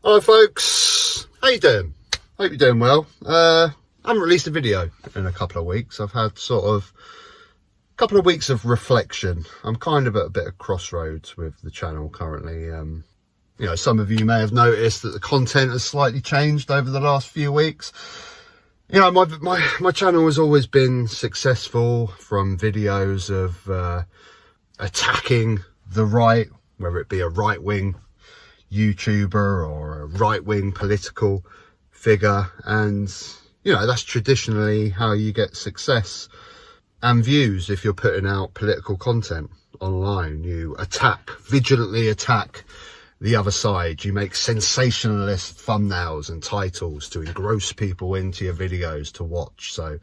Hi folks, how you doing? Hope you're doing well. I haven't released a video in a couple of weeks. I've had sort of a couple of weeks of reflection. I'm kind of at a bit of crossroads with the channel currently. You know, some of you may have noticed that the content has slightly changed over the last few weeks. You know, my channel has always been successful from videos of attacking the right, whether it be a right-wing YouTuber or a right-wing political figure, and you know, that's traditionally how you get success and views. If you're putting out political content online, you vigilantly attack the other side. You make sensationalist thumbnails and titles to engross people into your videos to watch, so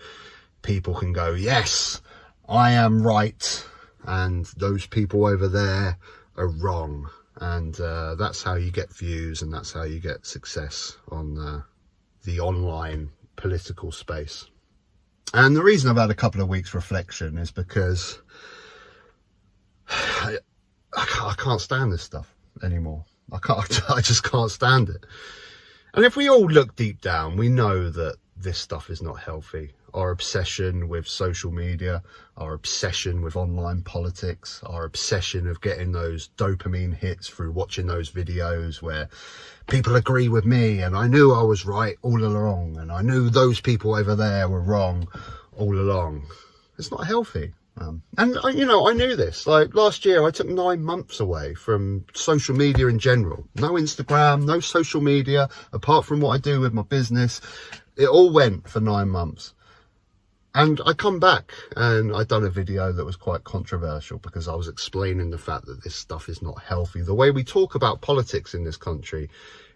people can go, yes, I am right and those people over there are wrong. And that's how you get views, and that's how you get success on the online political space. And the reason I've had a couple of weeks reflection is because I can't stand this stuff anymore. I just can't stand it. And if we all look deep down, we know that this stuff is not healthy. Our obsession with social media, our obsession with online politics, our obsession of getting those dopamine hits through watching those videos where people agree with me and I knew I was right all along and I knew those people over there were wrong all along. It's not healthy. And you know, I knew this. Like last year, I took 9 months away from social media in general. No Instagram, no social media, apart from what I do with my business. It all went for 9 months. And I come back and I'd done a video that was quite controversial because I was explaining the fact that this stuff is not healthy. The way we talk about politics in this country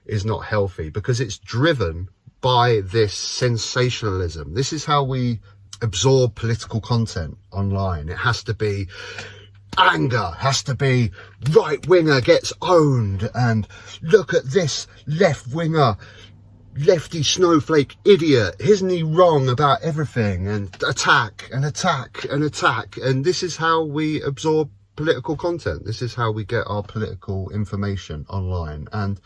is not healthy because it's driven by this sensationalism. This is how we absorb political content online. It has to be anger, has to be right winger gets owned, and look at this left winger, lefty snowflake idiot, isn't he wrong about everything, and attack and attack and attack. And this is how we absorb political content. This is how we get our political information online, and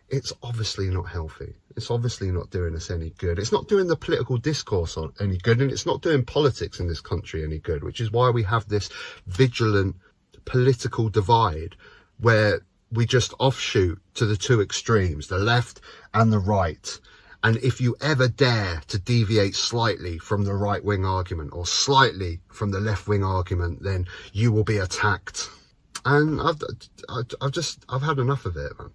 it's obviously not healthy. It's obviously not doing us any good. It's not doing the political discourse any good, and it's not doing politics in this country any good, which is why we have this vigilant political divide where we just offshoot to the two extremes, the left and the right. And if you ever dare to deviate slightly from the right-wing argument or slightly from the left-wing argument, then you will be attacked. And I've had enough of it, man.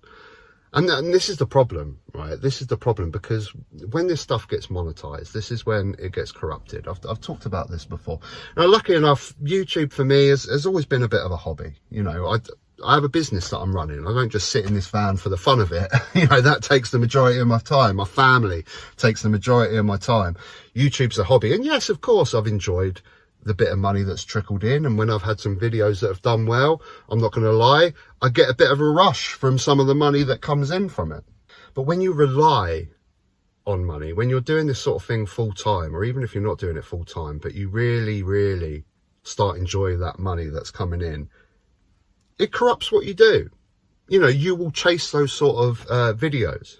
And this is the problem, right? This is the problem, because when this stuff gets monetized, this is when it gets corrupted. I've talked about this before. Now, lucky enough, YouTube for me has always been a bit of a hobby. You know, I have a business that I'm running. I don't just sit in this van for the fun of it. You know, that takes the majority of my time. My family takes the majority of my time. YouTube's a hobby. And yes, of course, I've enjoyed the bit of money that's trickled in, and when I've had some videos that have done well, I'm not going to lie, I get a bit of a rush from some of the money that comes in from it. But when you rely on money, when you're doing this sort of thing full time, or even if you're not doing it full time, but you really start enjoying that money that's coming in, it corrupts what you do. You know, you will chase those sort of videos.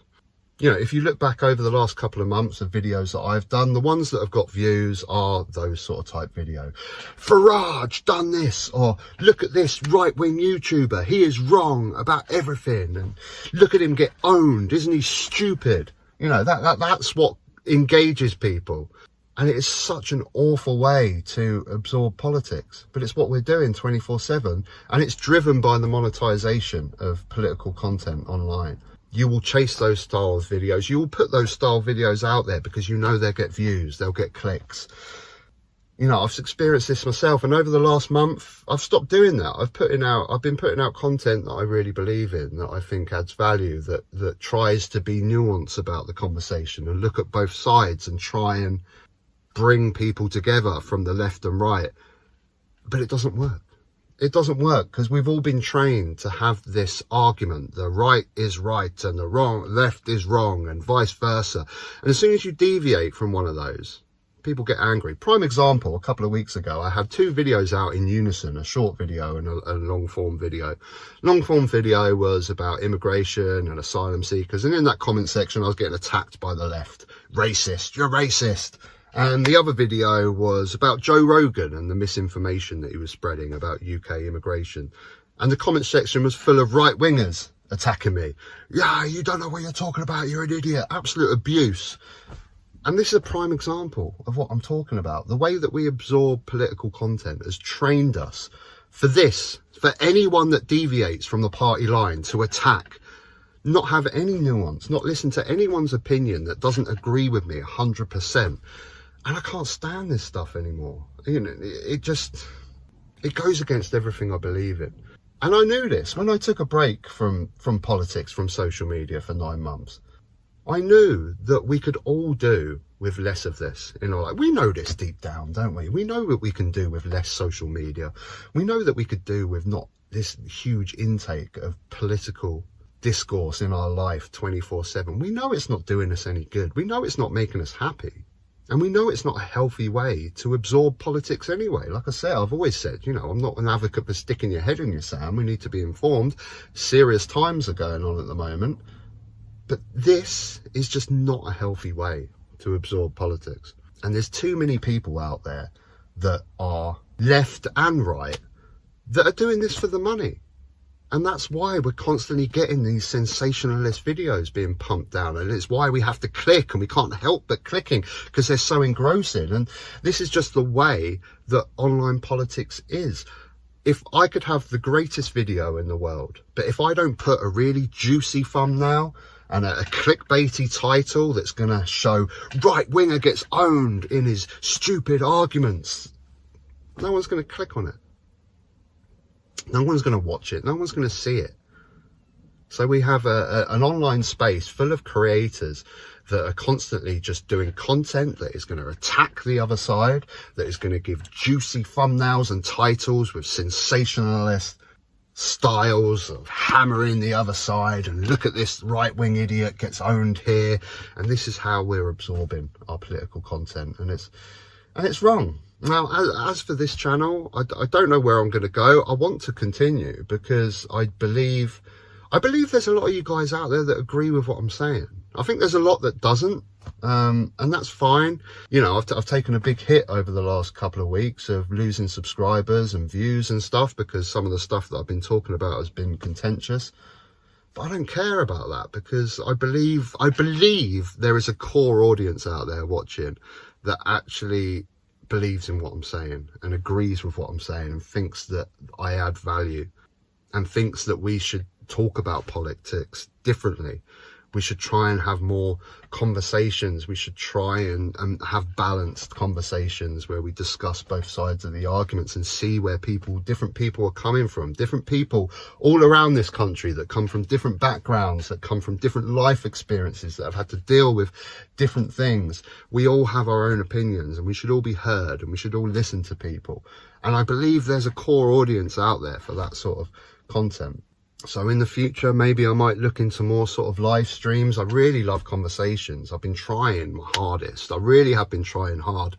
You know, if you look back over the last couple of months of videos that I've done, the ones that have got views are those sort of type video. Farage done this, or look at this right-wing YouTuber, he is wrong about everything, and look at him get owned, isn't he stupid? You know, that's what engages people. And it is such an awful way to absorb politics, but it's what we're doing 24/7, and it's driven by the monetization of political content online. You will chase those style videos. You will put those style videos out there because you know they'll get views, they'll get clicks. You know, I've experienced this myself, and over the last month, I've stopped doing that. I've been putting out content that I really believe in, that I think adds value, that tries to be nuanced about the conversation and look at both sides and try and bring people together from the left and right. But it doesn't work. It doesn't work because we've all been trained to have this argument. The right is right and the left is wrong, and vice versa. And as soon as you deviate from one of those, People get angry. Prime example, a couple of weeks ago, I had 2 videos out in unison, a short video and a long form video. Long form video was about immigration and asylum seekers. And in that comment section, I was getting attacked by the left. Racist, you're racist. And the other video was about Joe Rogan and the misinformation that he was spreading about UK immigration. And the comment section was full of right-wingers attacking me. Yeah, you don't know what you're talking about. You're an idiot. Absolute abuse. And this is a prime example of what I'm talking about. The way that we absorb political content has trained us for this, for anyone that deviates from the party line to attack, not have any nuance, not listen to anyone's opinion that doesn't agree with me 100%. And I can't stand this stuff anymore. You know, it goes against everything I believe in. And I knew this when I took a break from politics, from social media for 9 months. I knew that we could all do with less of this. You know, like, we know this deep down, don't we? We know what we can do with less social media. We know that we could do with not this huge intake of political discourse in our life 24/7. We know it's not doing us any good. We know it's not making us happy. And we know it's not a healthy way to absorb politics anyway. Like I say, I've always said, you know, I'm not an advocate for sticking your head in your sand. We need to be informed. Serious times are going on at the moment. But this is just not a healthy way to absorb politics. And there's too many people out there that are left and right that are doing this for the money. And that's why we're constantly getting these sensationalist videos being pumped down. And it's why we have to click, and we can't help but clicking because they're so engrossing. And this is just the way that online politics is. If I could have the greatest video in the world, but if I don't put a really juicy thumbnail and a clickbaity title that's going to show right winger gets owned in his stupid arguments, no one's going to click on it. No one's going to watch it. No one's going to see it. So we have an online space full of creators that are constantly just doing content that is going to attack the other side, that is going to give juicy thumbnails and titles with sensationalist styles of hammering the other side, and look at this right-wing idiot gets owned here. And this is how we're absorbing our political content, and it's wrong. Now, as for this channel, I don't know where I'm going to go. I want to continue because I believe there's a lot of you guys out there that agree with what I'm saying. I think there's a lot that doesn't, and that's fine. You know, I've taken a big hit over the last couple of weeks of losing subscribers and views and stuff because some of the stuff that I've been talking about has been contentious. But I don't care about that because I believe there is a core audience out there watching that actually believes in what I'm saying and agrees with what I'm saying and thinks that I add value and thinks that we should talk about politics differently. We should try and have more conversations. We should try and have balanced conversations where we discuss both sides of the arguments and see where different people are coming from. Different people all around this country that come from different backgrounds, that come from different life experiences, that have had to deal with different things. We all have our own opinions and we should all be heard and we should all listen to people. And I believe there's a core audience out there for that sort of content. So in the future, maybe I might look into more sort of live streams. I really love conversations. I've been trying my hardest. I really have been trying hard.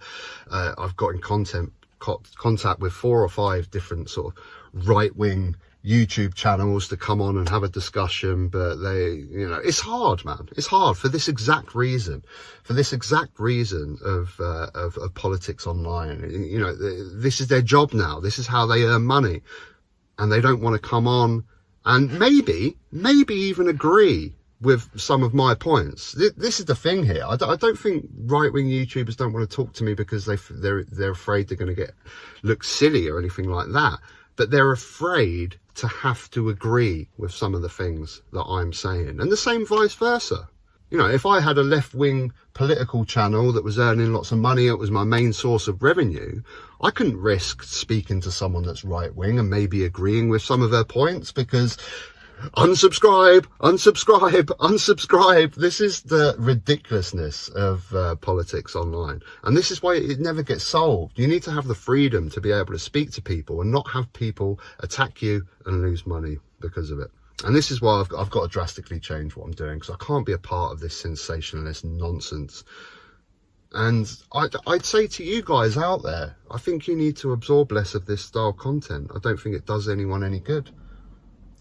I've got in contact with 4 or 5 different sort of right-wing YouTube channels to come on and have a discussion, but it's hard, man. It's hard for this exact reason, of politics online. You know, this is their job now. This is how they earn money, and they don't want to come on and maybe even agree with some of my points. This is the thing here. I don't think right-wing YouTubers don't want to talk to me because they're afraid they're going to look silly or anything like that. But they're afraid to have to agree with some of the things that I'm saying. And the same vice versa. You know, if I had a left-wing political channel that was earning lots of money, it was my main source of revenue, I couldn't risk speaking to someone that's right-wing and maybe agreeing with some of their points because unsubscribe. This is the ridiculousness of politics online. And this is why it never gets solved. You need to have the freedom to be able to speak to people and not have people attack you and lose money because of it. And this is why I've got to drastically change what I'm doing, because I can't be a part of this sensationalist nonsense. And I'd say to you guys out there, I think you need to absorb less of this style content. I don't think it does anyone any good.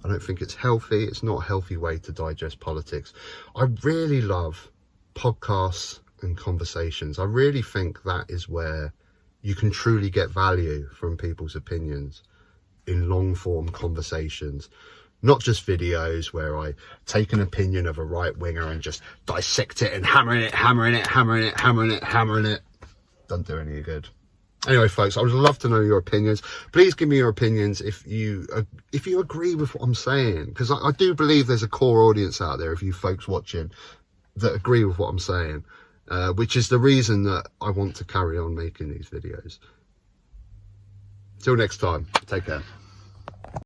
I don't think it's healthy. It's not a healthy way to digest politics. I really love podcasts and conversations. I really think that is where you can truly get value from people's opinions, in long form conversations. Not just videos where I take an opinion of a right winger and just dissect it and hammering it. Doesn't do any good. Anyway, folks, I would love to know your opinions. Please give me your opinions if you agree with what I'm saying, because I do believe there's a core audience out there of you folks watching that agree with what I'm saying, which is the reason that I want to carry on making these videos. Till next time, take care.